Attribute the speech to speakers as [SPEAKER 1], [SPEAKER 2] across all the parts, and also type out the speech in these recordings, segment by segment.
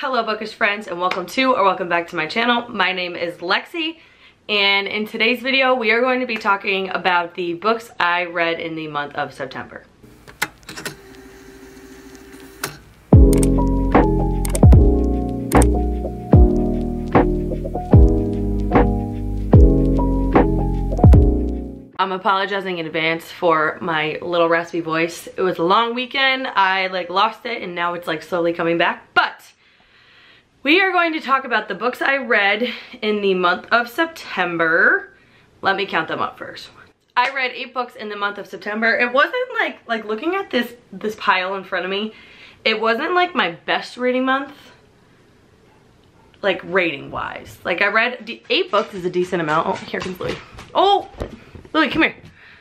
[SPEAKER 1] Hello Bookish friends, and welcome back to my channel. My name is Lexi, and in today's video we are going to be talking about the books I read in the month of September. I'm apologizing in advance for my little raspy voice. It was a long weekend. I lost it and now it's slowly coming back. But we are going to talk about the books I read in the month of September. Let me count them up first. I read 8 books in the month of September. It wasn't like looking at this pile in front of me, it wasn't my best reading month, rating wise. I read 8 books is a decent amount. Oh, here comes Louie. Oh, Louie, come here.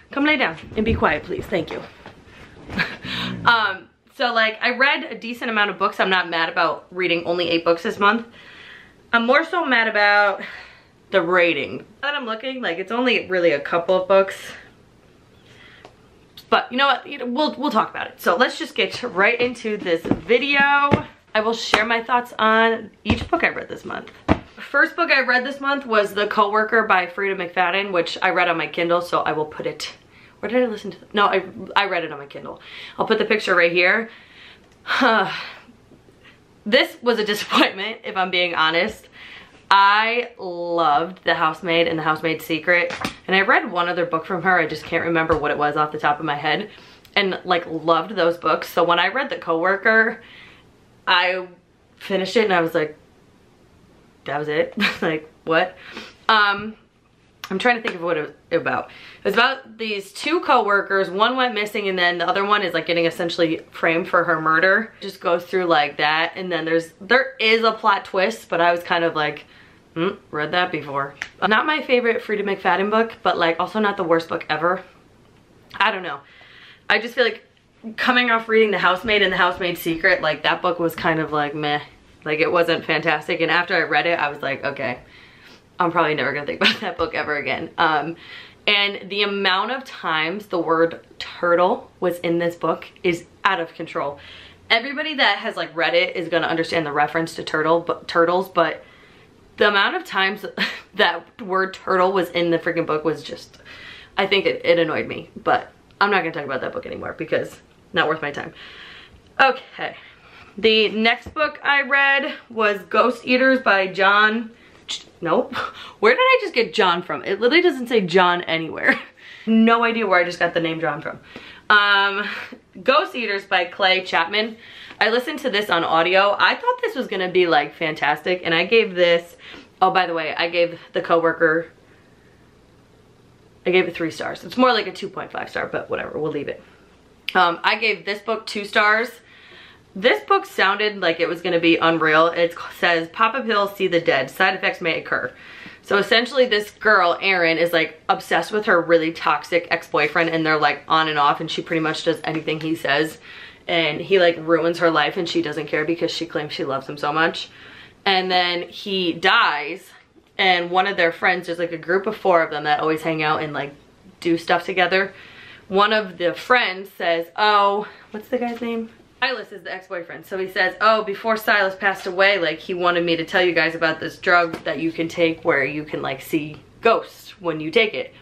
[SPEAKER 1] Come lay down and be quiet, please. Thank you. So I read a decent amount of books. I'm not mad about reading only 8 books this month. I'm more so mad about the rating. Now that I'm looking, it's only really a couple of books. But you know what? We'll talk about it. So let's just get right into this video. I will share my thoughts on each book I read this month. First book I read this month was The Coworker by Frieda McFaden, which I read on my Kindle, so I will put it, where did I listen to? No, I read it on my Kindle. I'll put the picture right here. This was a disappointment, if I'm being honest. I loved The Housemaid and The Housemaid's Secret, and I read one other book from her. I just can't remember what it was off the top of my head, and loved those books. So when I read The Coworker, I finished it and I was like, that was it. What? I'm trying to think of what it was about. It was about these 2 co-workers. One went missing and then the other one is getting essentially framed for her murder. It just goes through that, and then there is a plot twist, but I was kind of read that before. Not my favorite Frieda McFaden book, but also not the worst book ever. I don't know. I just feel coming off reading The Housemaid and The Housemaid's Secret, that book was kind of meh. It wasn't fantastic, and after I read it, I was like, okay, I'm probably never gonna think about that book ever again. And the amount of times the word turtle was in this book is out of control. Everybody that has read it is gonna understand the reference to turtles, but the amount of times that word turtle was in the freaking book was just, I think it annoyed me. But I'm not gonna talk about that book anymore because not worth my time. Okay. The next book I read was Ghost Eaters by John. Nope. Where did I just get John from? It literally doesn't say John anywhere. No idea where I just got the name John from. Ghost Eaters by Chapman. I listened to this on audio. I thought this was gonna be fantastic, and I gave this, oh by the way, I gave The Coworker, I gave it 3 stars. It's more like a 2.5 star, but whatever, we'll leave it. I gave this book 2 stars. This book sounded like it was going to be unreal. It says, pop a pill, see the dead. Side effects may occur. So essentially this girl, Erin, is obsessed with her really toxic ex-boyfriend, and they're on and off, and she pretty much does anything he says. And he ruins her life, and she doesn't care because she claims she loves him so much. And then he dies, and one of their friends, there's a group of 4 of them that always hang out and do stuff together. One of the friends says, oh, what's the guy's name? Silas is the ex-boyfriend. So he says, oh, before Silas passed away, he wanted me to tell you guys about this drug that you can take where you can see ghosts when you take it.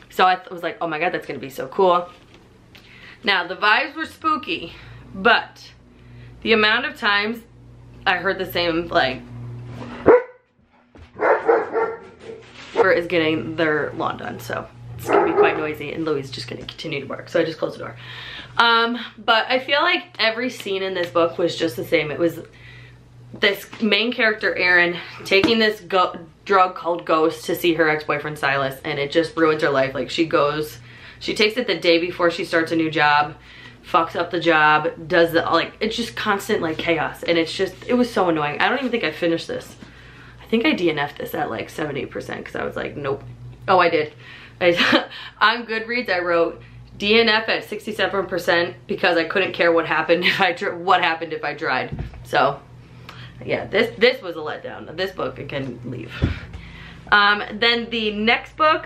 [SPEAKER 1] So I was like, oh my god, that's gonna be so cool. Now the vibes were spooky, but the amount of times I heard the same is getting their lawn done, so it's gonna be quite noisy, and Louie's just gonna continue to work, so I just closed the door. But I feel every scene in this book was just the same. It was this main character, Erin, taking this drug called Ghost to see her ex-boyfriend Silas, and it just ruins her life. She takes it the day before she starts a new job, fucks up the job, does it's just constant chaos, and it was so annoying. I don't even think I finished this. I think I DNF'd this at 70% because I was nope. Oh, I did. On Goodreads, I wrote DNF at 67% because I couldn't care what happened if I tried. So yeah, this was a letdown. This book I can leave. Then the next book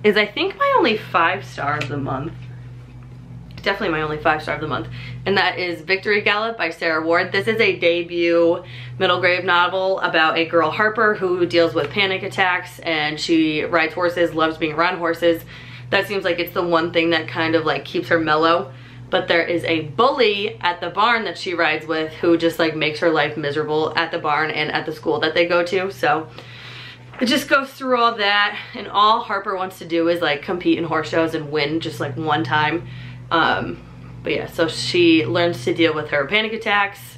[SPEAKER 1] is, I think, my only 5 star of the month. definitely my only 5-star of the month, and that is Victory Gallop by Sarah Ward. This is a debut middle grade novel about a girl, Harper, who deals with panic attacks, and she rides horses, loves being around horses. That seems like it's the one thing that kind of like keeps her mellow. But there is a bully at the barn that she rides with who just like makes her life miserable at the barn and at the school that they go to. So it just goes through all that, and all Harper wants to do is like compete in horse shows and win just like one time. But yeah, so she learns to deal with her panic attacks,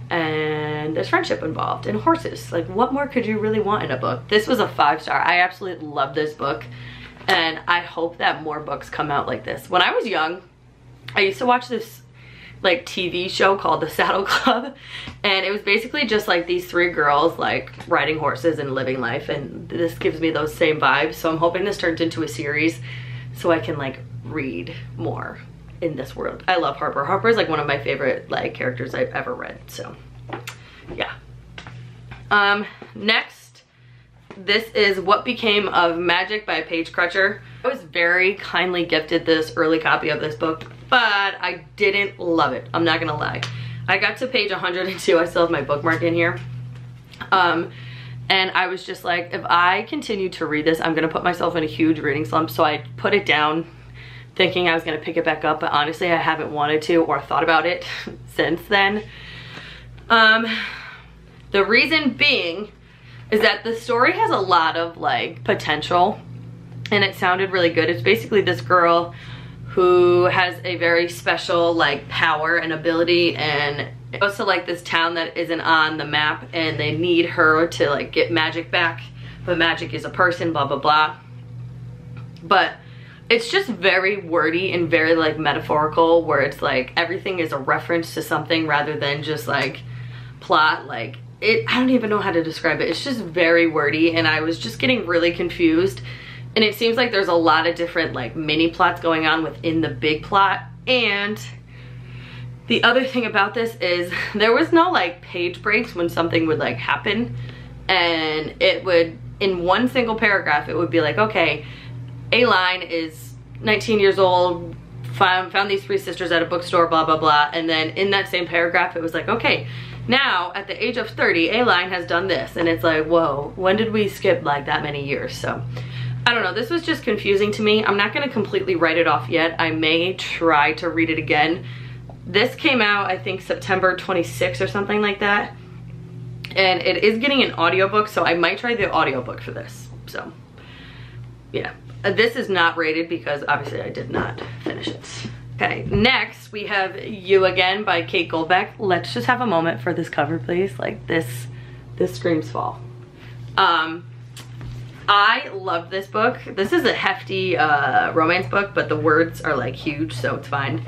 [SPEAKER 1] and there's friendship involved and horses. Like, what more could you really want in a book? This was a 5-star. I absolutely love this book, and I hope that more books come out like this. When I was young, I used to watch this like TV show called The Saddle Club, and it was basically just like these 3 girls like riding horses and living life, and this gives me those same vibes. So I'm hoping this turns into a series so I can like read more in this world. I love Harper. Harper is like one of my favorite like characters I've ever read, so yeah. Next, this is What Became of Magic by Paige Crutcher. I was very kindly gifted this early copy of this book, but I didn't love it. I'm not gonna lie. I got to page 102. I still have my bookmark in here. And I was just like, if I continue to read this, I'm gonna put myself in a huge reading slump. So I put it down thinking I was gonna pick it back up, but honestly I haven't wanted to or thought about it since then. The reason being is that the story has a lot of like potential, and it sounded really good. It's basically this girl who has a very special like power and ability, and it goes to like this town that isn't on the map, and they need her to like get magic back, but magic is a person, blah blah blah. But it's just very wordy and very like metaphorical, where it's like everything is a reference to something rather than just like plot. Like I don't even know how to describe it. It's just very wordy, and I was just getting really confused. And it seems like there's a lot of different like mini plots going on within the big plot. And the other thing about this is there was no like page breaks when something would like happen, and it would, in one single paragraph, it would be like, okay, a line is 19 years old, found these 3 sisters at a bookstore, blah blah blah, and then in that same paragraph it was like, okay, now at the age of 30 a line has done this, and it's like, whoa, when did we skip like that many years? So I don't know, this was just confusing to me. I'm not gonna completely write it off yet. I may try to read it again. This came out I think September 26th or something like that, and it is getting an audiobook, so I might try the audiobook for this. So yeah. This is not rated because obviously I did not finish it. Okay, next we have You Again by Kate Goldbeck. Let's just have a moment for this cover, please. Like this screams fall. I love this book. This is a hefty romance book, but the words are like huge, so it's fine.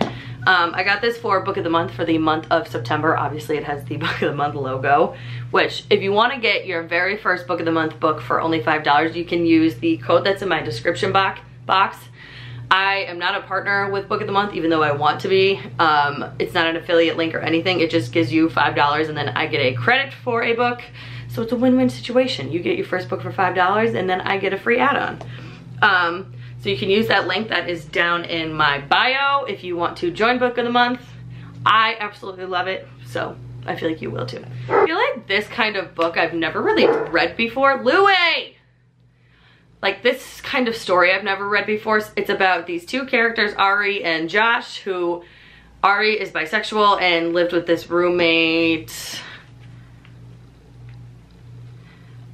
[SPEAKER 1] I got this for Book of the Month for the month of September. Obviously it has the Book of the Month logo, which if you want to get your very first Book of the Month book for only $5, you can use the code that's in my description box. I am not a partner with Book of the Month, even though I want to be. It's not an affiliate link or anything. It just gives you $5 and then I get a credit for a book. So it's a win-win situation. You get your first book for $5 and then I get a free add-on. So you can use that link that is down in my bio if you want to join Book of the Month. I absolutely love it, so I feel like you will too. I feel like this kind of book I've never really read before. Louie! Like this kind of story I've never read before. It's about these 2 characters, Ari and Josh, who Ari is bisexual and lived with this roommate.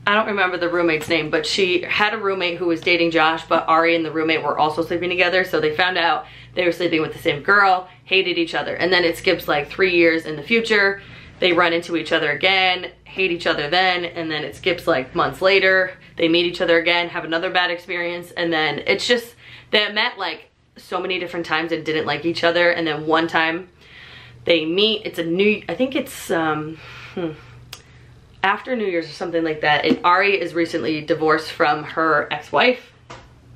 [SPEAKER 1] I don't remember the roommate's name, but she had a roommate who was dating Josh, but Ari and the roommate were also sleeping together, so they found out they were sleeping with the same girl, hated each other, and then it skips like 3 years in the future. They run into each other again, hate each other then, and then it skips like months later. They meet each other again, have another bad experience, and then it's just, they met like so many different times and didn't like each other, and then one time they meet, it's a new, I think it's, after New Year's or something like that, and Ari is recently divorced from her ex-wife.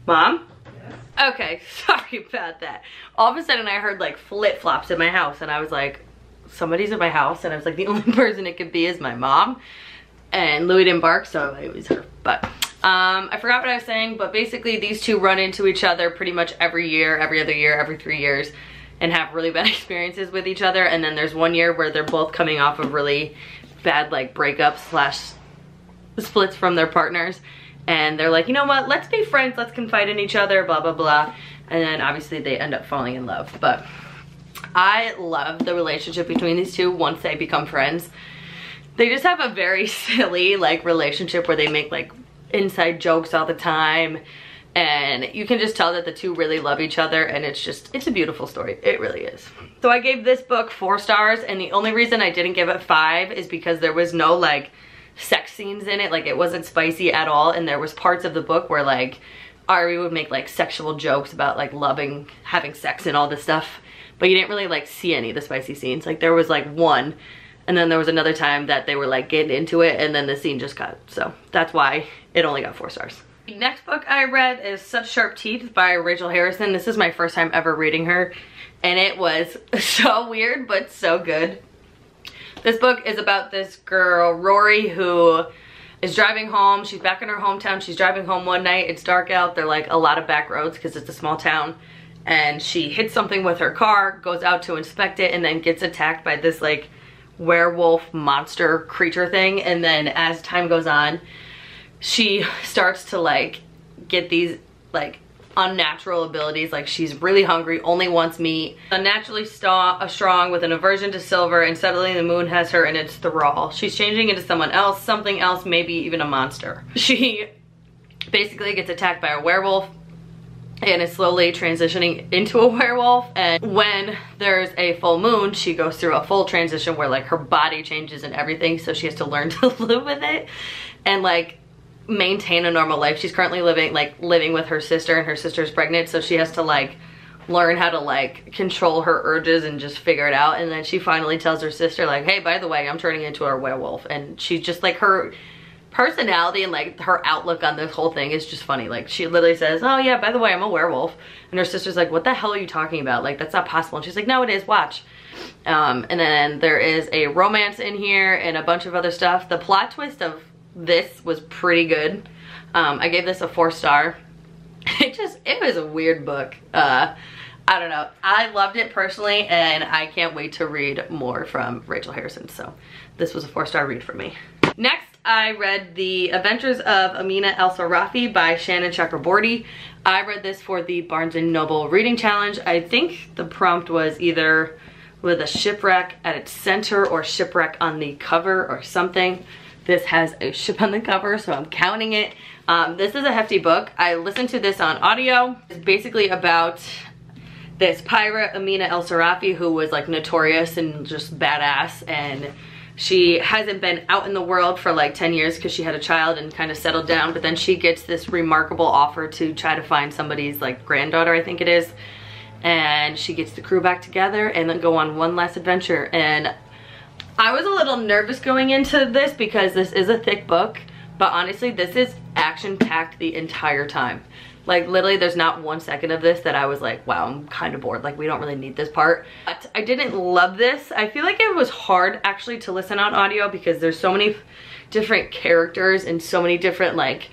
[SPEAKER 1] Mom? Yes. Okay, sorry about that. All of a sudden I heard like flip-flops in my house, and I was like, somebody's in my house, and I was like, the only person it could be is my mom. And Louis didn't bark, so it was her. But I forgot what I was saying, but basically these 2 run into each other pretty much every year, every other year, every 3 years. and have really bad experiences with each other. And then there's one year where they're both coming off of really bad like breakups slash splits from their partners. And they're like, you know what, let's be friends, let's confide in each other, blah, blah, blah. And then obviously they end up falling in love. But I love the relationship between these two once they become friends. They just have a very silly like relationship where they make like inside jokes all the time. And you can just tell that the two really love each other, and it's a beautiful story. It really is. So I gave this book 4 stars, and the only reason I didn't give it 5 is because there was no like sex scenes in it. Like it wasn't spicy at all, and there was parts of the book where like Ari would make like sexual jokes about like loving having sex and all this stuff, but you didn't really like see any of the spicy scenes. Like there was like one, and then there was another time that they were like getting into it, and then the scene just cut. So that's why it only got 4 stars. The next book I read is Such Sharp Teeth by Rachel Harrison. This is my first time ever reading her, and it was so weird but so good. This book is about this girl, Rory, who is driving home. She's back in her hometown. She's driving home one night. It's dark out. There are like a lot of back roads because it's a small town. And she hits something with her car, goes out to inspect it, and then gets attacked by this like werewolf monster creature thing. And then as time goes on, she starts to like get these like unnatural abilities. Like she's really hungry, only wants meat, unnaturally strong with an aversion to silver, and suddenly the moon has her in its thrall. She's changing into someone else, something else, maybe even a monster. She basically gets attacked by a werewolf and is slowly transitioning into a werewolf. And when there's a full moon, she goes through a full transition where like her body changes and everything, so she has to learn to live with it and like maintain a normal life. She's currently living with her sister, and her sister's pregnant, so she has to like learn how to like control her urges and just figure it out. And then she finally tells her sister like, hey, by the way, I'm turning into a werewolf. And she's just like, her personality and like her outlook on this whole thing is just funny. Like she literally says, oh yeah, by the way, I'm a werewolf. And her sister's like, what the hell are you talking about? Like that's not possible. And she's like, no, it is, watch. And then there is a romance in here and a bunch of other stuff. The plot twist of this was pretty good. I gave this a 4 star. It was a weird book. I don't know. I loved it personally, and I can't wait to read more from Rachel Harrison. So this was a 4-star read for me. Next, I read The Adventures of Amina al-Sirafi by Shannon Chakraborty. I read this for the Barnes & Noble Reading Challenge. I think the prompt was either with a shipwreck at its center or shipwreck on the cover or something. This has a ship on the cover, so I'm counting it. This is a hefty book. I listened to this on audio. It's basically about this pirate, Amina al-Sirafi, who was like notorious and just badass, and she hasn't been out in the world for like 10 years because she had a child and kind of settled down, but then she gets this remarkable offer to try to find somebody's like granddaughter, I think it is, and she gets the crew back together and then go on one last adventure. And I was a little nervous going into this because this is a thick book, but honestly this is action-packed the entire time. Like literally there's not 1 second of this that I was like, wow, I'm kind of bored, like we don't really need this part. But I didn't love this. I feel like it was hard actually to listen on audio because there's so many different characters and so many different like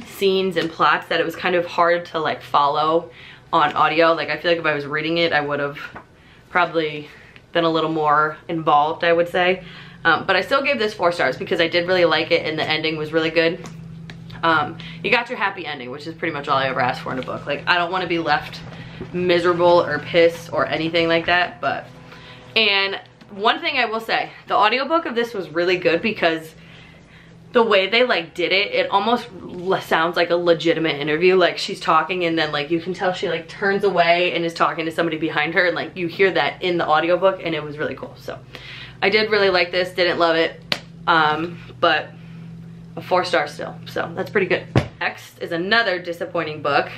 [SPEAKER 1] scenes and plots that it was kind of hard to like follow on audio. Like I feel like if I was reading it I would have probably been a little more involved, I would say. But I still gave this 4 stars because I did really like it and the ending was really good. You got your happy ending, which is pretty much all I ever asked for in a book. Like I don't want to be left miserable or pissed or anything like that. But, and one thing I will say, the audiobook of this was really good because the way they like did it, it almost sounds like a legitimate interview. Like she's talking and then like you can tell she like turns away and is talking to somebody behind her, and like you hear that in the audiobook, and it was really cool. So I did really like this, didn't love it, but a 4 star still, so that's pretty good. Next is another disappointing book,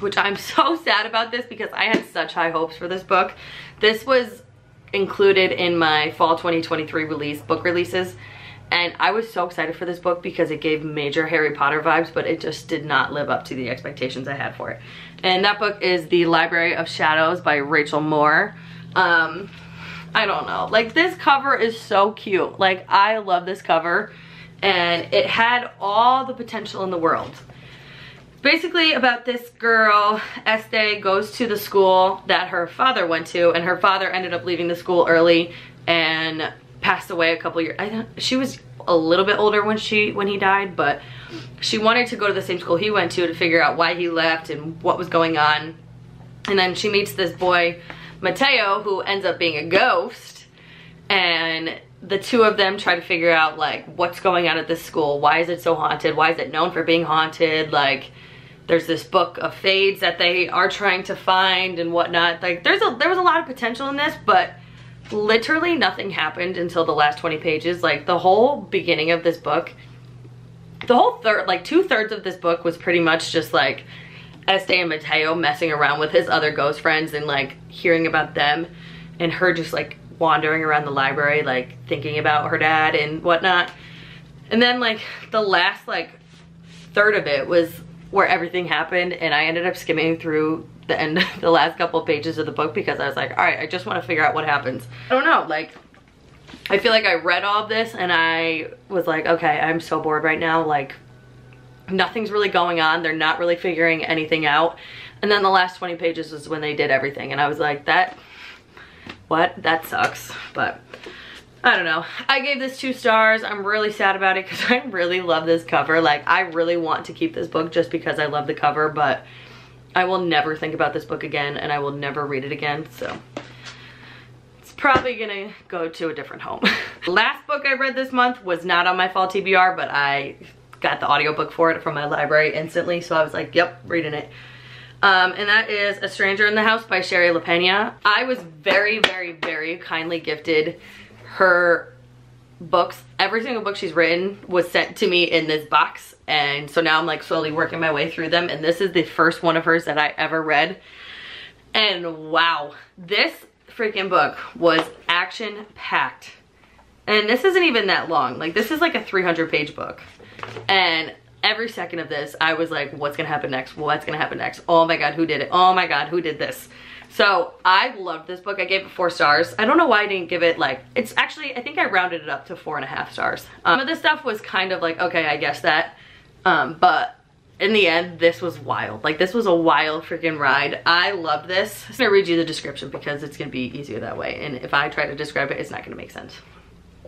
[SPEAKER 1] which I'm so sad about this because I had such high hopes for this book. This was included in my fall 2023 book releases, and I was so excited for this book because it gave major Harry Potter vibes, but it just did not live up to the expectations I had for it. And that book is The Library of Shadows by Rachel Moore. I don't know, like this cover is so cute. Like I love this cover, and it had all the potential in the world. basically about this girl. Este goes to the school that her father went to, and her father ended up leaving the school early and passed away a couple years. She was a little bit older when he died, but she wanted to go to the same school he went to figure out why he left and what was going on. And then she meets this boy, Mateo, who ends up being a ghost, and the two of them try to figure out like what's going on at this school. Why is it so haunted? Why is it known for being haunted? Like, there's this book of fades that they are trying to find and whatnot. Like, there was a lot of potential in this, but literally nothing happened until the last 20 pages. Like, the whole beginning of this book, the whole like 2/3 of this book was pretty much just like Este and Mateo messing around with his other ghost friends and like hearing about them, and her just like wandering around the library like thinking about her dad and whatnot. And then like the last like third of it was where everything happened, and I ended up skimming through the end, the last couple of pages of the book, because I was like, all right, I just want to figure out what happens. I don't know, like, I feel like I read all of this and I was like, okay, I'm so bored right now. Like, nothing's really going on. They're not really figuring anything out. And then the last 20 pages was when they did everything, and I was like, that sucks. But I don't know. I gave this 2 stars. I'm really sad about it because I really love this cover. Like, I really want to keep this book just because I love the cover, but I will never think about this book again, and I will never read it again. So it's probably gonna go to a different home. Last book I read this month was not on my fall TBR, but I got the audiobook for it from my library instantly, so I was like, yep, reading it. And that is A Stranger in the House by Shari Lapena. I was very, very, very kindly gifted her books. Every single book she's written was sent to me in this box, and so now I'm like slowly working my way through them, and this is the first one of hers that I ever read. And wow, this freaking book was action packed, and this isn't even that long. Like, this is like a 300-page book, and every second of this I was like, what's gonna happen next? What's gonna happen next? Oh my god, who did it? Oh my god, who did this? So I loved this book. I gave it 4 stars. I don't know why I didn't give it, like, it's actually, I think I rounded it up to 4.5 stars. Some of this stuff was kind of like, okay, I guess that. But in the end, this was wild. Like, this was a wild freaking ride. I love this. I'm gonna read you the description because it's gonna be easier that way. And if I try to describe it, it's not gonna make sense.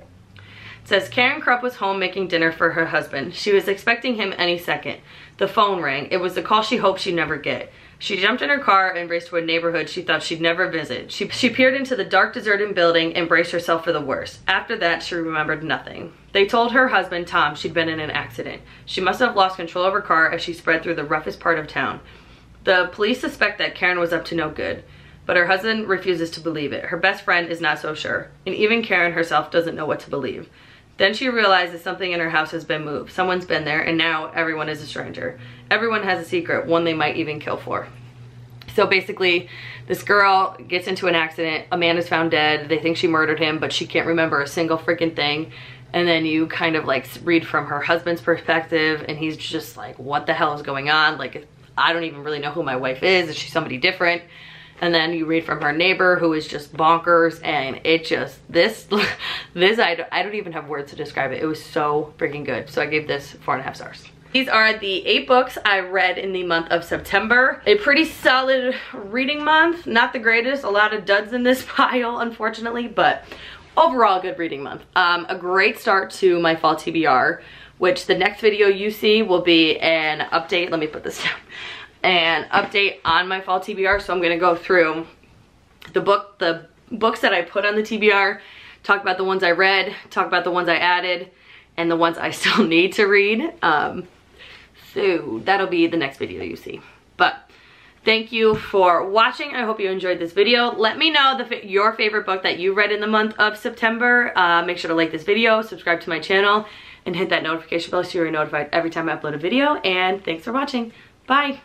[SPEAKER 1] It says, Karen Krupp was home making dinner for her husband. She was expecting him any second. The phone rang. It was the call she hoped she'd never get. She jumped in her car and raced to a neighborhood she thought she'd never visit. She peered into the dark, deserted building and braced herself for the worst. After that, she remembered nothing. They told her husband, Tom, she'd been in an accident. She must have lost control of her car as she sped through the roughest part of town. The police suspect that Karen was up to no good, but her husband refuses to believe it. Her best friend is not so sure, and even Karen herself doesn't know what to believe. Then she realizes something in her house has been moved. Someone's been there, and now everyone is a stranger. Everyone has a secret, one they might even kill for. So basically, this girl gets into an accident. A man is found dead. They think she murdered him, but she can't remember a single freaking thing. And then you kind of like read from her husband's perspective, and he's just like, what the hell is going on? Like, I don't even really know who my wife is. Is she somebody different? And then you read from her neighbor, who is just bonkers, and it just, I don't even have words to describe it. It was so freaking good. So I gave this 4.5 stars. These are the 8 books I read in the month of September. A pretty solid reading month. Not the greatest, a lot of duds in this pile, unfortunately, but overall a good reading month. A great start to my fall TBR, which the next video you see will be an update. Let me put this down. An update on my fall TBR. So I'm gonna go through the books that I put on the TBR, talk about the ones I read, talk about the ones I added, and the ones I still need to read. So that'll be the next video you see. But thank you for watching. I hope you enjoyed this video. Let me know your favorite book that you read in the month of September. Make sure to like this video, subscribe to my channel, and hit that notification bell so you're notified every time I upload a video. And thanks for watching. Bye.